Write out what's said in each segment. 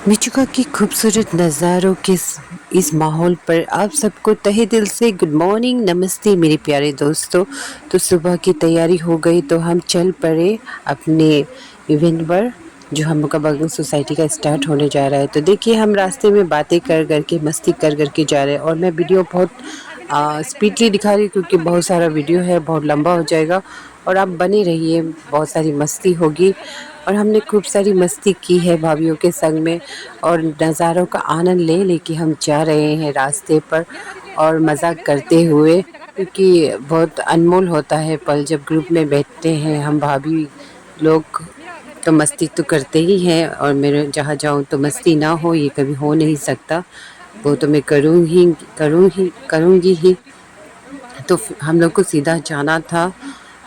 मिचुका की खूबसूरत नज़ारों के इस माहौल पर आप सबको तहे दिल से गुड मॉर्निंग, नमस्ते मेरे प्यारे दोस्तों। तो सुबह की तैयारी हो गई तो हम चल पड़े अपने इवेंट पर, जो हम लोग का बगल सोसाइटी का स्टार्ट होने जा रहा है। तो देखिए, हम रास्ते में बातें कर करके मस्ती कर करके जा रहे हैं, और मैं वीडियो बहुत स्पीडली दिखा रही हूँ क्योंकि बहुत सारा वीडियो है, बहुत लंबा हो जाएगा। और आप बने रहिए, बहुत सारी मस्ती होगी। और हमने खूब सारी मस्ती की है भाभीयों के संग में, और नज़ारों का आनंद ले लेके हम जा रहे हैं रास्ते पर, और मज़ाक करते हुए, क्योंकि बहुत अनमोल होता है पल जब ग्रुप में बैठते हैं हम भाभी लोग। तो मस्ती तो करते ही हैं, और मेरे जहाँ जाऊँ तो मस्ती ना हो ये कभी हो नहीं सकता। वो तो मैं करूँगी ही। तो हम लोग को सीधा जाना था।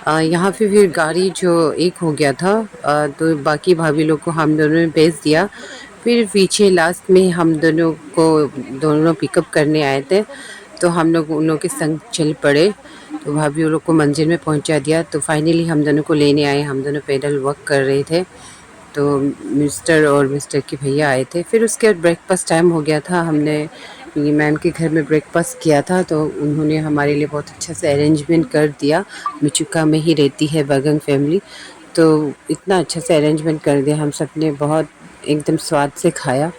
यहाँ पे फिर गाड़ी जो एक हो गया था, तो बाकी भाभी लोग को हम दोनों ने भेज दिया। फिर पीछे लास्ट में हम दोनों पिकअप करने आए थे, तो हम लोग उन लोग के संग चल पड़े। तो भाभी उन लोग को मंजिल में पहुंचा दिया। तो फाइनली हम दोनों को लेने आए, हम दोनों पैदल वॉक कर रहे थे। तो मिस्टर और मिस्टर के भैया आए थे। फिर उसके बाद ब्रेकफास्ट टाइम हो गया था, हमने ये मैम के घर में ब्रेकफास्ट किया था, तो उन्होंने हमारे लिए बहुत अच्छा से अरेंजमेंट कर दिया। मिचुका में ही रहती है बगंग फैमिली, तो इतना अच्छा से अरेंजमेंट कर दिया। हम सब ने बहुत एकदम स्वाद से खाया,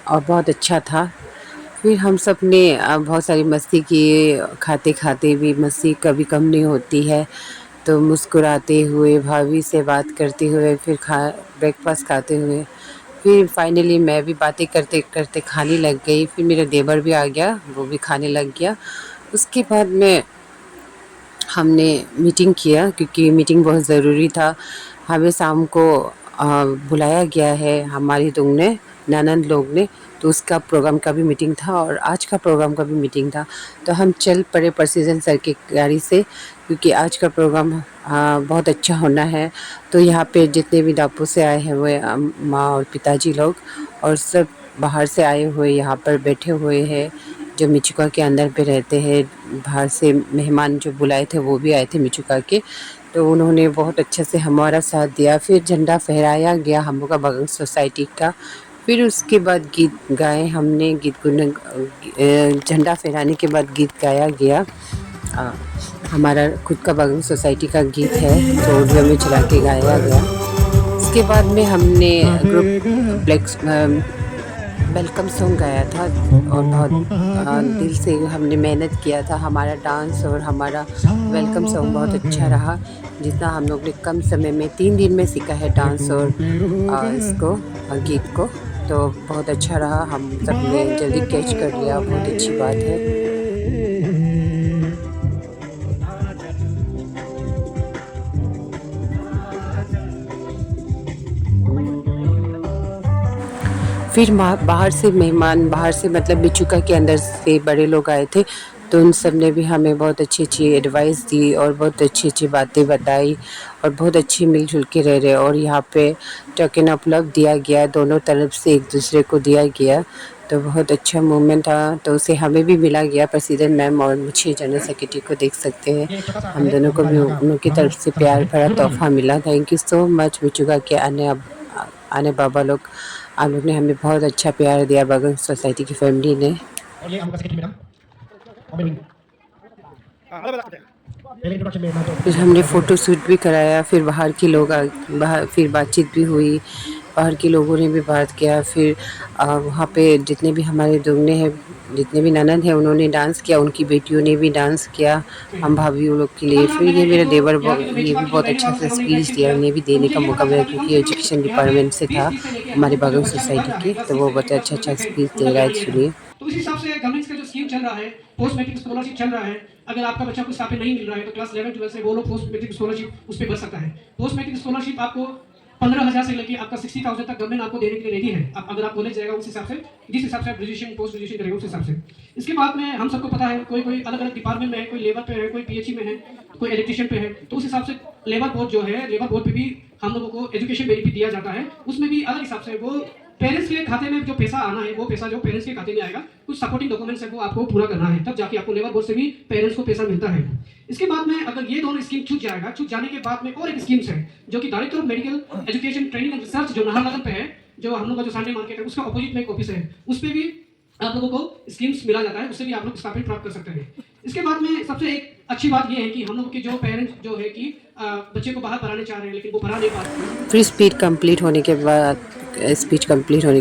और बहुत अच्छा था। फिर हम सब ने बहुत सारी मस्ती की। खाते खाते भी मस्ती कभी कम नहीं होती है। तो मुस्कुराते हुए, भाभी से बात करते हुए, फिर खा ब्रेकफास्ट खाते हुए, फिर फाइनली मैं भी बातें करते करते खाने लग गई। फिर मेरा देवर भी आ गया, वो भी खाने लग गया। उसके बाद में हमने मीटिंग किया, क्योंकि मीटिंग बहुत ज़रूरी था। हमें शाम को बुलाया गया है हमारी लोग ने, ननद लोग ने। तो उसका प्रोग्राम का भी मीटिंग था, और आज का प्रोग्राम का भी मीटिंग था। तो हम चल पड़े प्रेसिडेंट सर की गाड़ी से, क्योंकि आज का प्रोग्राम बहुत अच्छा होना है। तो यहाँ पे जितने भी डापू से आए हैं वो माँ और पिताजी लोग, और सब बाहर से आए हुए यहाँ पर बैठे हुए हैं, जो मिचुका के अंदर पे रहते हैं। बाहर से मेहमान जो बुलाए थे वो भी आए थे मिचुका के। तो उन्होंने बहुत अच्छे से हमारा साथ दिया। फिर झंडा फहराया गया हम लोग का बगल सोसाइटी का। फिर उसके बाद गीत गाए हमने, झंडा फहराने के बाद गीत गाया गया। अ, हमारा खुद का बगल सोसाइटी का गीत है, जो ऑडियो में चला के गाया गया। उसके बाद में हमने ग्रुप ब्लैक वेलकम सॉन्ग गाया था, और बहुत दिल से हमने मेहनत किया था। हमारा डांस और हमारा वेलकम सॉन्ग बहुत अच्छा रहा, जितना हम लोग ने कम समय में 3 दिन में सीखा है डांस और इसको गीत को। तो बहुत अच्छा रहा, हम सब ने जल्दी कैच कर लिया, बहुत अच्छी बात है। फिर बाहर से मेहमान, बाहर से मतलब बिचुका के अंदर से बड़े लोग आए थे। तो उन सब ने भी हमें बहुत अच्छी अच्छी एडवाइस दी, और बहुत अच्छी अच्छी बातें बताई, और बहुत अच्छी मिलजुल के रह रहे। और यहाँ पे टोकन ऑफ लव दिया गया, दोनों तरफ से एक दूसरे को दिया गया। तो बहुत अच्छा मोमेंट था। तो उसे हमें भी मिला गया, प्रेसिडेंट मैम और मुझे जनरल सेक्रेटरी को, देख सकते हैं हम दोनों को भी उनकी तरफ से प्यार भरा तोहफा मिला। थैंक यू सो मच बिचुका के आने बाबा लोग। आप लोग ने हमें बहुत अच्छा प्यार दिया, बगल सोसाइटी की फैमिली ने। और ये आपका सेक्रेटरी मैडम और मैं पहले इंट्रोडक्शन में मैं तो फिर कुछ हमने बताना फ़ोटो चाहूँगा। शूट भी कराया। फिर बाहर फिर बातचीत भी हुई, बाहर के लोगों ने भी बात किया। फिर वहाँ पे जितने भी हमारे दुगने हैं, जितने भी ननद हैं, उन्होंने डांस किया, उनकी बेटियों ने भी डांस किया हम भाभीयों लोग के लिए। कल रात फिर मैंने ये मेरा एक देवर यहाँ की जो ये मेचुका भी की जो बहुत बैंड अच्छा वालों से से हमने स्पीच इंटरेक्शन दिया, किया, उन्हें भी तो देने मुझे का ये मौका पता मिला, चला कि कम क्योंकि से कम एजुकेशन यहाँ पे डिपार्टमेंट से था 20-30 से लेके हम हमारे लोग जो बगल बच्चा पढ़ सोसाइटी रहा है के। क्लास तो 6 वो से बहुत क्लास अच्छा 12 अच्छा तक है, स्पीच दे टोटल रहा है, लेवल 8 का। सुनिए। तो उस हिसाब से गवर्नमेंट का जो स्कीम चल रहा है, पोस्ट मैट्रिक स्कॉलरशिप चल रहा है। अगर आपका बच्चा कुछ यहाँ पे नहीं मिल रहा है तो क्लास 11-12 से वो लोग पोस्ट मैट्रिक स्कॉलरशिप उस पर भर सकता है। पोस्ट मैट्रिक स्कॉलरशिप आपको 15,000 से लेके आपका 60,000 तक गवर्नमेंट आपको देने के लिए रेडी है। आप अगर आप कॉलेज जाएगा उस हिसाब से, जिस हिसाब से आप ग्रेजुएशन पोस्ट ग्रेजुएशन करेगा उस हिसाब से। इसके बाद में हम सबको पता है, कोई कोई अलग अलग डिपार्टमेंट में है, कोई लेबर पे है, कोई पीएचई में है, कोई इलेक्ट्रिशियन पे है। तो उस हिसाब से लेबर बोर्ड जो है, लेबर बोर्ड पे भी हम लोगों को एजुकेशन बेनिफिट दिया जाता है। उसमें भी अलग हिसाब से वो पेरेंट्स के खाते में जो पैसा आना है, वो पैसा जो पेरेंट्स के खाते में आएगा, कुछ सपोर्टिंग डॉक्यूमेंट्स है वो आपको पूरा करना है, तब जाके आपको लेबर बोर्ड से भी पेरेंट्स को पैसा मिलता है। इसके बाद में अगर ये दोनों स्कीम छूट जाएगा, छूट जाने के बाद में और एक स्कीम्स है जो कि director of medical education training and research जो नाहरलगुन पे है, जो हम लोग का जो संडे मार्केट है उसका अपोजिट में एक ऑफिस है, उस पे भी आप लोगों को स्कीम्स मिला जाता है, उससे भी आप लोग स्टाइपेंड प्राप्त कर सकते हैं। इसके बाद में सबसे एक अच्छी बात ये है कि हम लोग के जो पेरेंट्स जो है कि बच्चे को बाहर पढ़ाने चाह रहे हैं लेकिन वो पढ़ा नहीं पा रहे। फिर स्पीच कंप्लीट होने के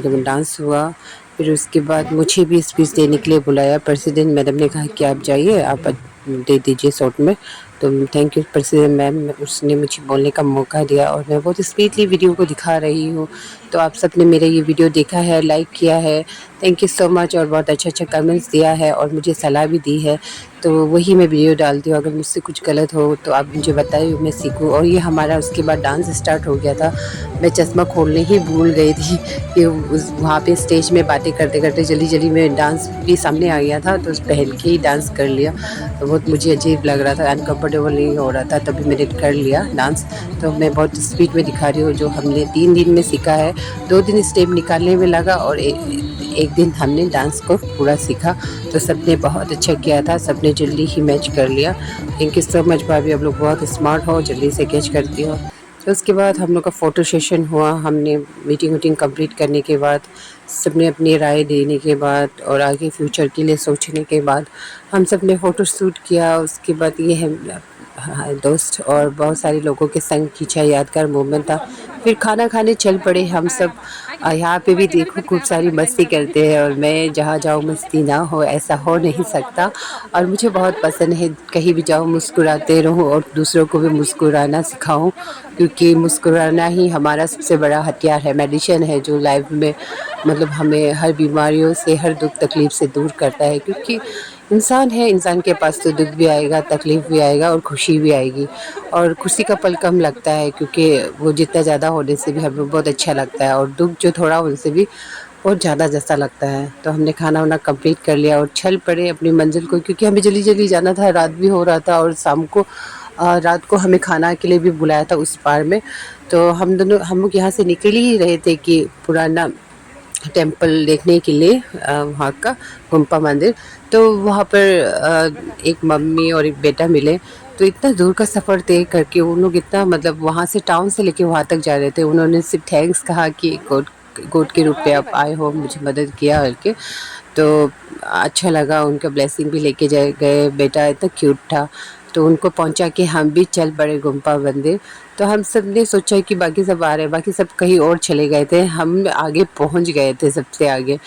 बाद डांस हुआ। फिर उसके बाद मुझे भी स्पीच देने के लिए बुलाया। प्रेसिडेंट मैडम ने कहा कि आप जाइए, आप दे दीजिए शॉर्ट में। तो थैंक यू प्रेसिडेंट मैम, उसने मुझे बोलने का मौका दिया और मैं बहुत स्पीडली वीडियो को दिखा रही हूँ। तो आप सब ने मेरा ये वीडियो देखा है, लाइक किया है, थैंक यू सो मच। और बहुत अच्छा कमेंट्स दिया है और मुझे सलाह भी दी है, तो वही मैं वीडियो डालती हूँ। अगर मुझसे कुछ गलत हो तो आप मुझे बताइए, मैं सीखूँ। और ये हमारा उसके बाद डांस स्टार्ट हो गया था। मैं चश्मा खोलने ही भूल गई थी कि उस वहाँ पे स्टेज में बातें करते करते जल्दी जल्दी में डांस भी सामने आ गया था, तो उस पहन के ही डांस कर लिया। तो बहुत मुझे अजीब लग रहा था, अनकम्फर्टेबल नहीं हो रहा था, तभी मैंने कर लिया डांस। तो मैं बहुत स्पीड में दिखा रही हूँ, जो हमने 3 दिन में सीखा है। 2 दिन स्टेप निकालने में लगा और एक दिन हमने डांस को पूरा सीखा। तो सबने बहुत अच्छा किया था, सबने जल्दी ही मैच कर लिया। थैंक यू सो मच भाभी, आप लोग बहुत स्मार्ट हो, जल्दी से कैच करती हो। तो उसके बाद हम लोग का फ़ोटो सेशन हुआ। हमने मीटिंग वीटिंग कंप्लीट करने के बाद, सबने अपनी राय देने के बाद और आगे फ्यूचर के लिए सोचने के बाद हम सब ने फ़ोटो शूट किया। उसके बाद ये है दोस्त और बहुत सारे लोगों के संग खींचा यादगार मोमेंट था। फिर खाना खाने चल पड़े हम सब। यहाँ पे भी देखो खूब सारी मस्ती करते हैं और मैं जहाँ जाऊँ मस्ती ना हो ऐसा हो नहीं सकता। और मुझे बहुत पसंद है कहीं भी जाऊँ मुस्कुराते रहूँ और दूसरों को भी मुस्कुराना सिखाऊँ, क्योंकि मुस्कुराना ही हमारा सबसे बड़ा हथियार है, मेडिसिन है, जो लाइफ में मतलब हमें हर बीमारियों से, हर दुख तकलीफ़ से दूर करता है। क्योंकि इंसान है, इंसान के पास तो दुख भी आएगा, तकलीफ़ भी आएगा और खुशी भी आएगी। और खुशी का पल कम लगता है, क्योंकि वो जितना ज़्यादा होने से भी हमें बहुत अच्छा लगता है, और दुख जो थोड़ा उनसे भी बहुत ज़्यादा जैसा लगता है। तो हमने खाना वाना कंप्लीट कर लिया और चल पड़े अपनी मंजिल को, क्योंकि हमें जल्दी जल्दी जाना था, रात भी हो रहा था। और शाम को रात को हमें खाना के लिए भी बुलाया था उस पार में। तो हम लोग यहाँ से निकल ही रहे थे कि पुराना टेम्पल देखने के लिए, वहाँ का गुम्पा मंदिर। तो वहाँ पर एक मम्मी और एक बेटा मिले। तो इतना दूर का सफ़र तय करके उन लोग इतना मतलब वहाँ से टाउन से लेके वहाँ तक जा रहे थे। उन्होंने सिर्फ थैंक्स कहा कि गॉड के रूप में आप आए हो, मुझे मदद किया करके। तो अच्छा लगा, उनका ब्लेसिंग भी लेके गए। बेटा इतना क्यूट था। तो उनको पहुंचा के हम भी चल पड़े गुम्पा मंदिर। तो हम सब ने सोचा कि बाकी सब आ रहे हैं, बाकी सब कहीं और चले गए थे, हम आगे पहुंच गए थे सबसे आगे।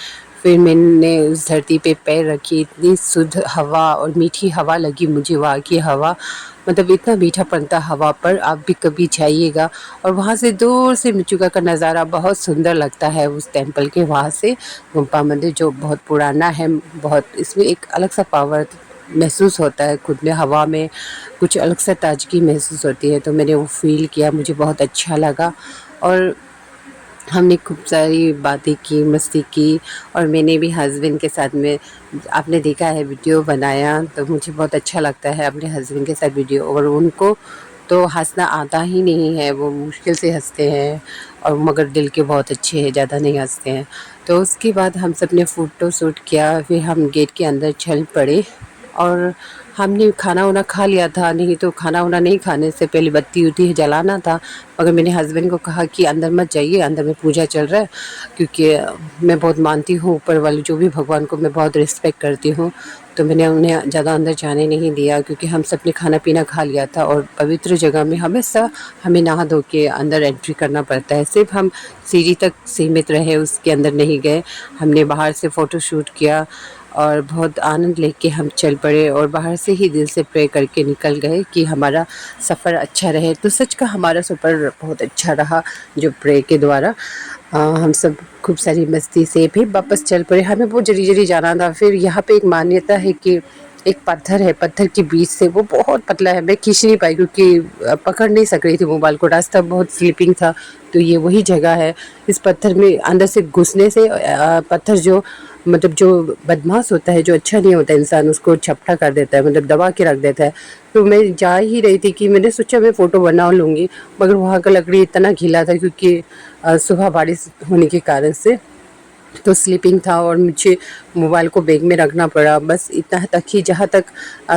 फिर मैंने उस धरती पे पैर रखी, इतनी शुद्ध हवा और मीठी हवा लगी मुझे। वहाँ की हवा मतलब इतना मीठापन था हवा पर, आप भी कभी जाइएगा। और वहाँ से दूर से मिचुका का नज़ारा बहुत सुंदर लगता है, उस टेम्पल के वहाँ से गुम्पा मंदिर जो बहुत पुराना है। बहुत इसमें एक अलग सा पावर महसूस होता है, खुद में हवा में कुछ अलग सा ताजगी महसूस होती है। तो मैंने वो फ़ील किया, मुझे बहुत अच्छा लगा। और हमने खूब सारी बातें की, मस्ती की। और मैंने भी हस्बैंड के साथ में, आपने देखा है वीडियो बनाया, तो मुझे बहुत अच्छा लगता है अपने हस्बैंड के साथ वीडियो। और उनको तो हंसना आता ही नहीं है, वो मुश्किल से हंसते हैं, और मगर दिल के बहुत अच्छे हैं, ज़्यादा नहीं हंसते हैं। तो उसके बाद हम सब ने फ़ोटो शूट किया। फिर हम गेट के अंदर चल पड़े और हमने खाना वाना खा लिया था। नहीं तो खाना वाना नहीं खाने से पहले बत्ती उत्ती जलाना था, मगर मैंने हस्बैंड को कहा कि अंदर मत जाइए, अंदर में पूजा चल रहा है। क्योंकि मैं बहुत मानती हूँ ऊपर वाले जो भी भगवान को मैं बहुत रिस्पेक्ट करती हूँ। तो मैंने उन्हें ज़्यादा अंदर जाने नहीं दिया, क्योंकि हम सब ने खाना पीना खा लिया था। और पवित्र जगह में हमेशा हमें नहा धो के अंदर एंट्री करना पड़ता है। सिर्फ हम सीढ़ी तक सीमित रहे, उसके अंदर नहीं गए। हमने बाहर से फ़ोटो शूट किया और बहुत आनंद लेके हम चल पड़े, और बाहर से ही दिल से प्रे करके निकल गए कि हमारा सफ़र अच्छा रहे। तो सच का हमारा सफ़र बहुत अच्छा रहा, जो प्रे के द्वारा। हम सब खूब सारी मस्ती से फिर वापस चल पड़े। हमें बहुत जल्दी जल्दी जाना था। फिर यहाँ पे एक मान्यता है कि एक पत्थर है, पत्थर के बीच से वो बहुत पतला है, मैं खींच नहीं पाई क्योंकि पकड़ नहीं सक रही थी मोबाइल को, रास्ता बहुत स्लिपिंग था। तो ये वही जगह है। इस पत्थर में अंदर से घुसने से पत्थर जो मतलब जो बदमाश होता है, जो अच्छा नहीं होता इंसान, उसको झपटा कर देता है, मतलब दबा के रख देता है। तो मैं जा ही रही थी कि मैंने सोचा मैं फ़ोटो बना लूँगी, मगर वहाँ का लकड़ी इतना गीला था क्योंकि सुबह बारिश होने के कारण से तो स्लीपिंग था, और मुझे मोबाइल को बैग में रखना पड़ा। बस इतना तक ही, जहाँ तक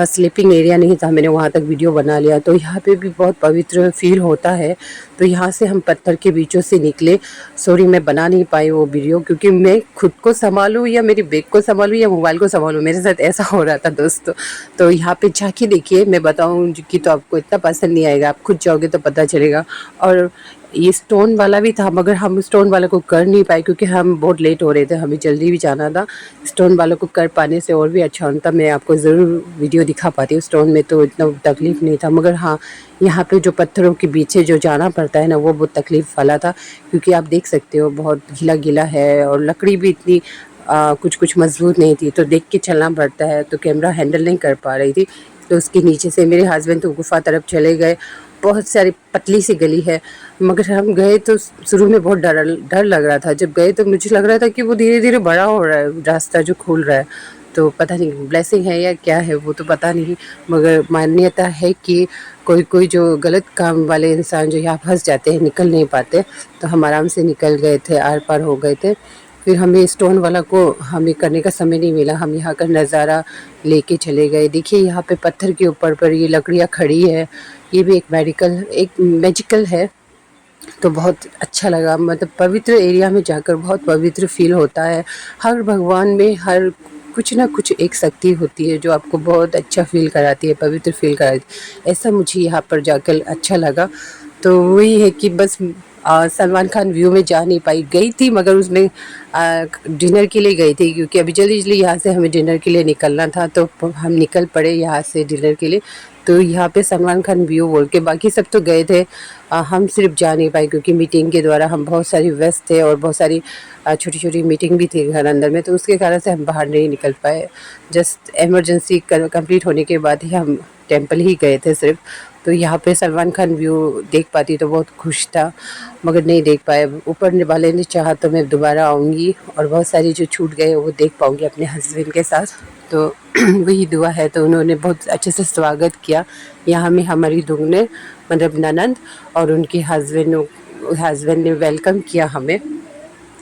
स्लीपिंग एरिया नहीं था मैंने वहाँ तक वीडियो बना लिया। तो यहाँ पे भी बहुत पवित्र फील होता है तो यहाँ से हम पत्थर के बीचों से निकले। सॉरी मैं बना नहीं पाई वो वीडियो, क्योंकि मैं खुद को संभालूँ या मेरी बैग को संभालूँ या मोबाइल को संभालूँ, मेरे साथ ऐसा हो रहा था दोस्तों। तो यहाँ पे जाके देखिए, मैं बताऊँ कि तो आपको इतना पसंद नहीं आएगा, आप खुद जाओगे तो पता चलेगा। और ये स्टोन वाला भी था, मगर हम स्टोन वाला को कर नहीं पाए क्योंकि हम बहुत लेट हो रहे थे, हमें जल्दी भी जाना था। स्टोन वालों को कर पाने से और भी अच्छा होता, मैं आपको ज़रूर वीडियो दिखा पाती हूँ। स्टोन में तो इतना तकलीफ़ नहीं था, मगर हाँ, यहाँ पे जो पत्थरों के पीछे जो जाना पड़ता है ना, वो बहुत तकलीफ़ वाला था। क्योंकि आप देख सकते हो बहुत गीला गीला है और लकड़ी भी इतनी कुछ कुछ मजबूत नहीं थी, तो देख के चलना पड़ता है। तो कैमरा हैंडल नहीं कर पा रही थी, तो उसके नीचे से मेरे हस्बैंड तो गुफा तरफ चले गए। बहुत सारी पतली सी गली है, मगर हम गए तो शुरू में बहुत डर डर लग रहा था। जब गए तो मुझे लग रहा था कि वो धीरे धीरे बड़ा हो रहा है रास्ता जो खुल रहा है। तो पता नहीं ब्लेसिंग है या क्या है, वो तो पता नहीं, मगर मान्यता है कि कोई कोई जो गलत काम वाले इंसान जो यहाँ फंस जाते हैं, निकल नहीं पाते, तो हम आराम से निकल गए थे, आर पार हो गए थे। फिर हमें स्टोन वाला को हमें करने का समय नहीं मिला, हम यहाँ का नज़ारा लेके चले गए। देखिए यहाँ पे पत्थर के ऊपर पर ये लकड़ियाँ खड़ी है, ये भी एक मैजिकल है। तो बहुत अच्छा लगा, मतलब पवित्र एरिया में जाकर बहुत पवित्र फील होता है। हर भगवान में हर कुछ ना कुछ एक शक्ति होती है जो आपको बहुत अच्छा फील कराती है, पवित्र फील कराती है। ऐसा मुझे यहाँ पर जाकर अच्छा लगा। तो वही है कि बस सलमान खान व्यू में जा नहीं पाई, गई थी मगर उसमें डिनर के लिए गई थी, क्योंकि अभी जल्दी जल्दी यहाँ से हमें डिनर के लिए निकलना था, तो हम निकल पड़े यहाँ से डिनर के लिए। तो यहाँ पे सलमान खान व्यू बोल के बाकी सब तो गए थे, हम सिर्फ जा नहीं पाए क्योंकि मीटिंग के द्वारा हम बहुत सारी व्यस्त थे और बहुत सारी छोटी छोटी मीटिंग भी थी घर अंदर में, तो उसके कारण से हम बाहर नहीं निकल पाए। जस्ट इमरजेंसी कंप्लीट होने के बाद ही हम टेंपल ही गए थे सिर्फ। तो यहाँ पे सलमान खान व्यू देख पाती तो बहुत खुश था, मगर नहीं देख पाए। ऊपर वाले ने चाहा तो मैं दोबारा आऊँगी और बहुत सारी जो छूट गए वो देख पाऊँगी अपने हस्बैंड के साथ। तो वही दुआ है। तो उन्होंने बहुत अच्छे से स्वागत किया यहाँ में, हमारी दुगने मतलब ननंद और उनके हस्बैंड ने वेलकम किया हमें।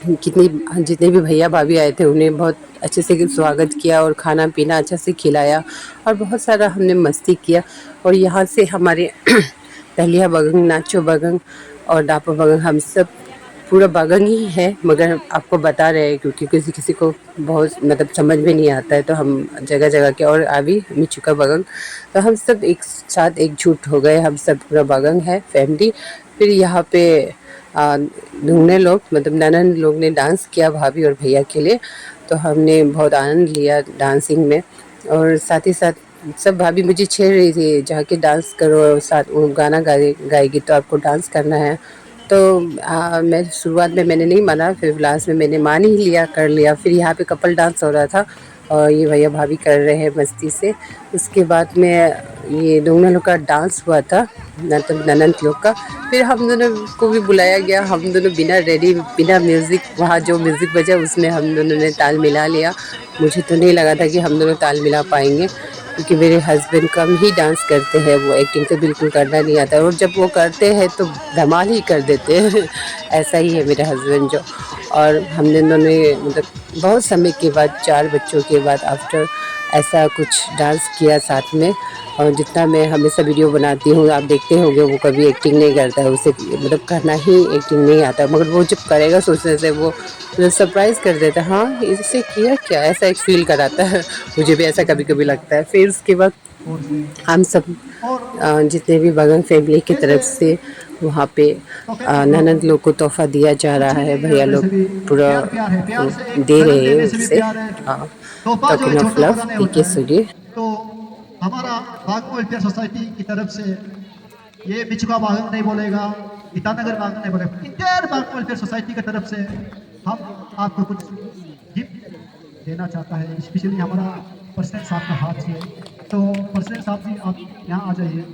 कितनी जितने भी भैया भाभी आए थे उन्हें बहुत अच्छे से स्वागत किया और खाना पीना अच्छा से खिलाया और बहुत सारा हमने मस्ती किया। और यहाँ से हमारे दलिया बगंग, नाचो बगंग और डापो बगंग, हम सब पूरा बगंग ही है, मगर आपको बता रहे हैं क्योंकि किसी किसी को बहुत मतलब समझ में नहीं आता है, तो हम जगह जगह के और अभी मिचुका बगंग, तो हम सब एक साथ एकजुट हो गए, हम सब पूरा बगंग है फैमिली। फिर यहाँ पे दूल्हे लोग मतलब ननन लोग ने डांस किया भाभी और भैया के लिए, तो हमने बहुत आनंद लिया डांसिंग में। और साथ ही साथ सब भाभी मुझे छेड़ रही थी जाके डांस करो, साथ वो गाना गाएगी तो आपको डांस करना है। तो मैं शुरुआत में मैंने नहीं माना, फिर लास्ट में मैंने मान ही लिया, कर लिया। फिर यहाँ पे कपल डांस हो रहा था और ये भैया भाभी कर रहे हैं मस्ती से। उसके बाद में ये दोनों लोग का डांस हुआ था, मतलब ननंद लोग का। फिर हम दोनों को भी बुलाया गया, हम दोनों बिना रेडी बिना म्यूज़िक, वहाँ जो म्यूज़िक बजा उसमें हम दोनों ने ताल मिला लिया। मुझे तो नहीं लगा था कि हम दोनों ताल मिला पाएंगे, क्योंकि मेरे हस्बैंड कम ही डांस करते हैं, वो एक्टिंग तो बिल्कुल करना नहीं आता, और जब वो करते हैं तो धमाल ही कर देते हैं ऐसा ही है मेरे हस्बैंड जो। और हमने दोनों ने मतलब बहुत समय के बाद, 4 बच्चों के बाद आफ्टर ऐसा कुछ डांस किया साथ में। और जितना मैं हमेशा वीडियो बनाती हूँ आप देखते होंगे, वो कभी एक्टिंग नहीं करता है, उसे मतलब करना ही एक्टिंग नहीं आता, मगर वो जब करेगा सोचने से वो मतलब सरप्राइज़ कर देता है, हाँ इससे किया क्या, ऐसा एक फील कराता है। मुझे भी ऐसा कभी कभी लगता है। फिर उसके बाद हम सब जितने भी बगन फैमिली की तरफ से वहाँ पे ननद लोग को तोहफा दिया जा रहा है, भैया लोग पूरा दे रहे हैं उसे टोकन ऑफ लव। देखिए सुनिए। तो हमारा बागमो वेलफेयर सोसाइटी की तरफ से ये बिचुका बागन नहीं बोलेगा, ईटानगर बागन नहीं बोलेगा, इंटायर बागमो वेलफेयर सोसाइटी की तरफ से हम आपको कुछ गिफ्ट देना चाहता है, स्पेशली हमारा प्रेसिडेंट साहब का हाथ से। तो प्रेसिडेंट साहब जी आप यहाँ आ जाइए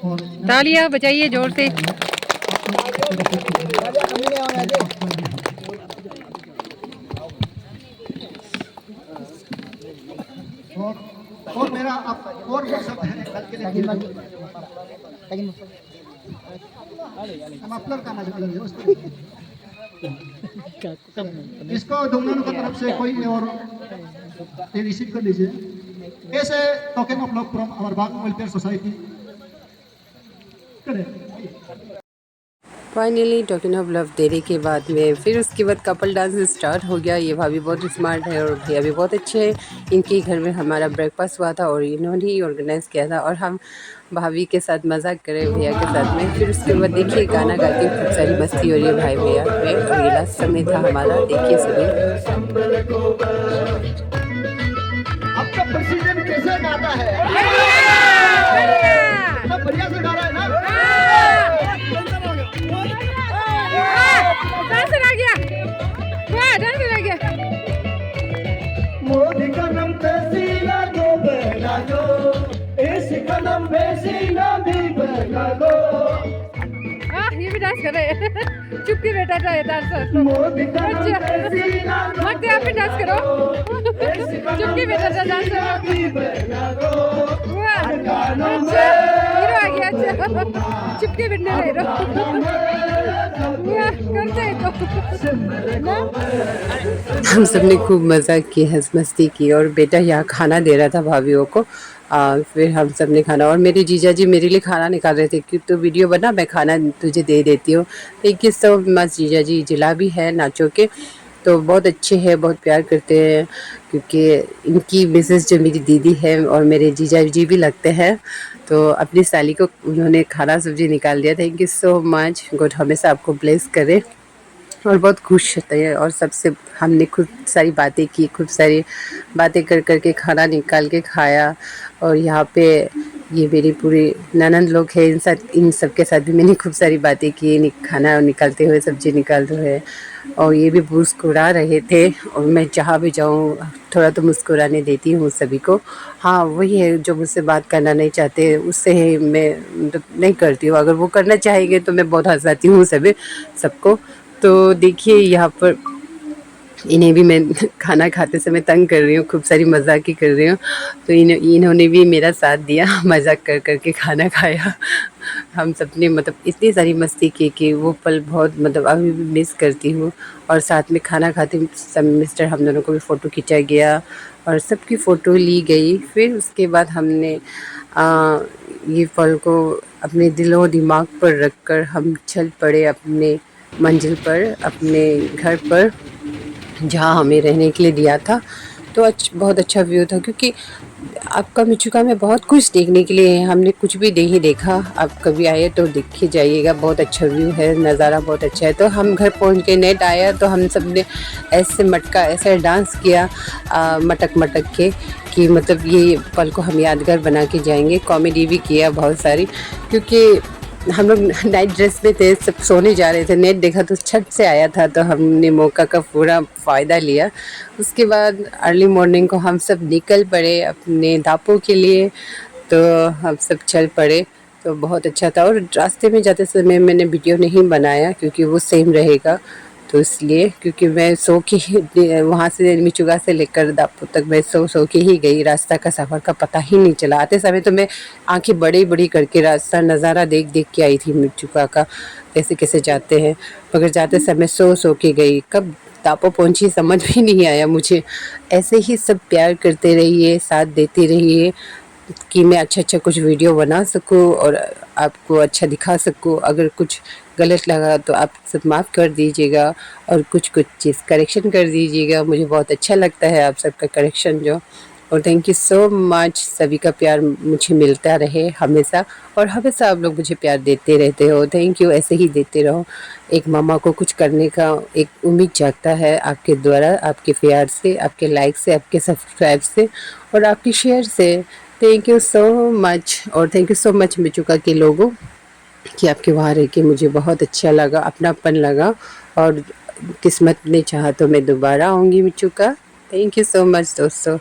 और तालियां बजाइए जोर से। और मेरा आप और वो सब है कल के लिए हम अपलोड करना चाहते हैं इसको दोनों की तरफ से कोई और ये रिसीव कर लीजिए। ऐसे token of love from our बागमो वेलफेयर सोसाइटी करें। फाइनली टोकन ऑफ लव देने के बाद में फिर उसके बाद कपल डांस स्टार्ट हो गया। ये भाभी बहुत स्मार्ट है और भैया भी बहुत अच्छे हैं। इनके घर में हमारा ब्रेकफास्ट हुआ था और इन्होंने ही ऑर्गेनाइज़ किया था और हम भाभी के साथ मजाक करे भैया के साथ में। फिर उसके बाद देखिए गाना गा के खूब सारी मस्ती हो रही है भाई भैया में। और ये लास्ट समय था हमारा, देखिए सभी। आपका प्रेसिडेंट कैसे गाता है? सब बढ़िया से गा रहा है ना? मोदी कदम पे सीना दो बहला दो, इस कदम पे सीना भी बहला दो। ये भी डांस कर रहे हैं। चुपके बेटा था ये डांसर। मोदी कदम पे सीना दो, मत आप भी डांस करो। चुपके बेटा था डांसर। भी बहला दो। अच्छा हीरो आ गया। अच्छा चुपके बैठने हीरो करते हैं तो हम सब ने खूब मज़ा की, हंस मस्ती की और बेटा यहाँ खाना दे रहा था भाभीियों को। फिर हम सब ने खाना और मेरे जीजा जी मेरे लिए खाना निकाल रहे थे कि तू वीडियो बना, मैं खाना तुझे दे देती हूँ। थैंक यू सो मच जीजा जी। जिला भी है नाचो के, तो बहुत अच्छे हैं, बहुत प्यार करते हैं क्योंकि इनकी मिसेस जो मेरी दीदी है और मेरे जीजा जी भी लगते हैं। तो अपनी साली को उन्होंने खाना सब्जी निकाल दिया। Thank you so much. God हमेशा आपको ब्लेस करे और बहुत खुश होते हैं। और सबसे हमने खूब सारी बातें की, खूब सारी बातें कर कर के खाना निकाल के खाया। और यहाँ पे ये मेरी पूरी ननंद लोग हैं, इन सब के साथ भी मैंने खूब सारी बातें की, खाना निकालते हुए, सब्जी निकालते हुए। और ये भी मुस्कुरा रहे थे और मैं जहाँ भी जाऊँ थोड़ा तो मुस्कुराने देती हूँ सभी को। हाँ वही है, जो मुझसे बात करना नहीं चाहते उससे ही मैं मतलब नहीं करती हूँ। अगर वो करना चाहेंगे तो मैं बहुत हंसाती हूँ सबको। तो देखिए यहाँ पर इन्हें भी मैं खाना खाते समय तंग कर रही हूँ, खूब सारी मजाक ही कर रही हूँ। तो इन्होंने भी मेरा साथ दिया, मजाक कर कर के खाना खाया। हम सब ने मतलब इतनी सारी मस्ती की कि वो पल बहुत मतलब अभी भी मिस करती हूँ। और साथ में खाना खाते सब मिस्टर हम दोनों को भी फ़ोटो खिंचा गया और सबकी फ़ोटो ली गई। फिर उसके बाद हमने ये पल को अपने दिल और दिमाग पर रख कर हम चल पड़े अपने मंजिल पर, अपने घर पर जहाँ हमें रहने के लिए दिया था। तो बहुत अच्छा व्यू था क्योंकि आपका मिचुका में बहुत कुछ देखने के लिए है, हमने कुछ भी नहीं देखा। आप कभी आए तो देख के जाइएगा, बहुत अच्छा व्यू है, नज़ारा बहुत अच्छा है। तो हम घर पहुंच के नेट आया तो हम सब ने ऐसे मटका ऐसे डांस किया मटक मटक के कि मतलब ये पल को हम यादगार बना के जाएंगे। कॉमेडी भी किया बहुत सारी, क्योंकि हम लोग नाइट ड्रेस में थे, सब सोने जा रहे थे। नेट देखा तो छत से आया था तो हमने मौका का पूरा फ़ायदा लिया। उसके बाद अर्ली मॉर्निंग को हम सब निकल पड़े अपने दापों के लिए। तो हम सब चल पड़े, तो बहुत अच्छा था। और रास्ते में जाते समय मैंने वीडियो नहीं बनाया क्योंकि वो सेम रहेगा, तो इसलिए क्योंकि मैं सो के ही वहाँ से मिचुगा से लेकर दापो तक मैं सो के ही गई। रास्ता का सफ़र का पता ही नहीं चला। आते समय तो मैं आंखें बड़ी बड़ी करके रास्ता नज़ारा देख देख के आई थी मिचुगा का, कैसे कैसे जाते हैं। मगर जाते समय सो के गई, कब दापो पहुँची समझ भी नहीं आया मुझे। ऐसे ही सब प्यार करते रहिए, साथ देते रहिए कि मैं अच्छा कुछ वीडियो बना सकूं और आपको अच्छा दिखा सकूं। अगर कुछ गलत लगा तो आप सब माफ़ कर दीजिएगा और कुछ चीज़ करेक्शन कर दीजिएगा। मुझे बहुत अच्छा लगता है आप सबका करेक्शन जो। और थैंक यू सो मच। सभी का प्यार मुझे मिलता रहे हमेशा, और हमेशा आप लोग मुझे प्यार देते रहते हो। थैंक यू, ऐसे ही देते रहो। एक मामा को कुछ करने का एक उम्मीद जागता है आपके द्वारा, आपके प्यार से, आपके लाइक से, आपके सब्सक्राइब से और आपके शेयर से। Thank you so much. और थैंक यू सो मच मिचुका के लोगों कि आपके वहाँ रह के मुझे बहुत अच्छा लगा, अपनापन लगा। और किस्मत ने चाहा तो मैं दोबारा आऊँगी मिचुका। थैंक यू सो मच दोस्तों।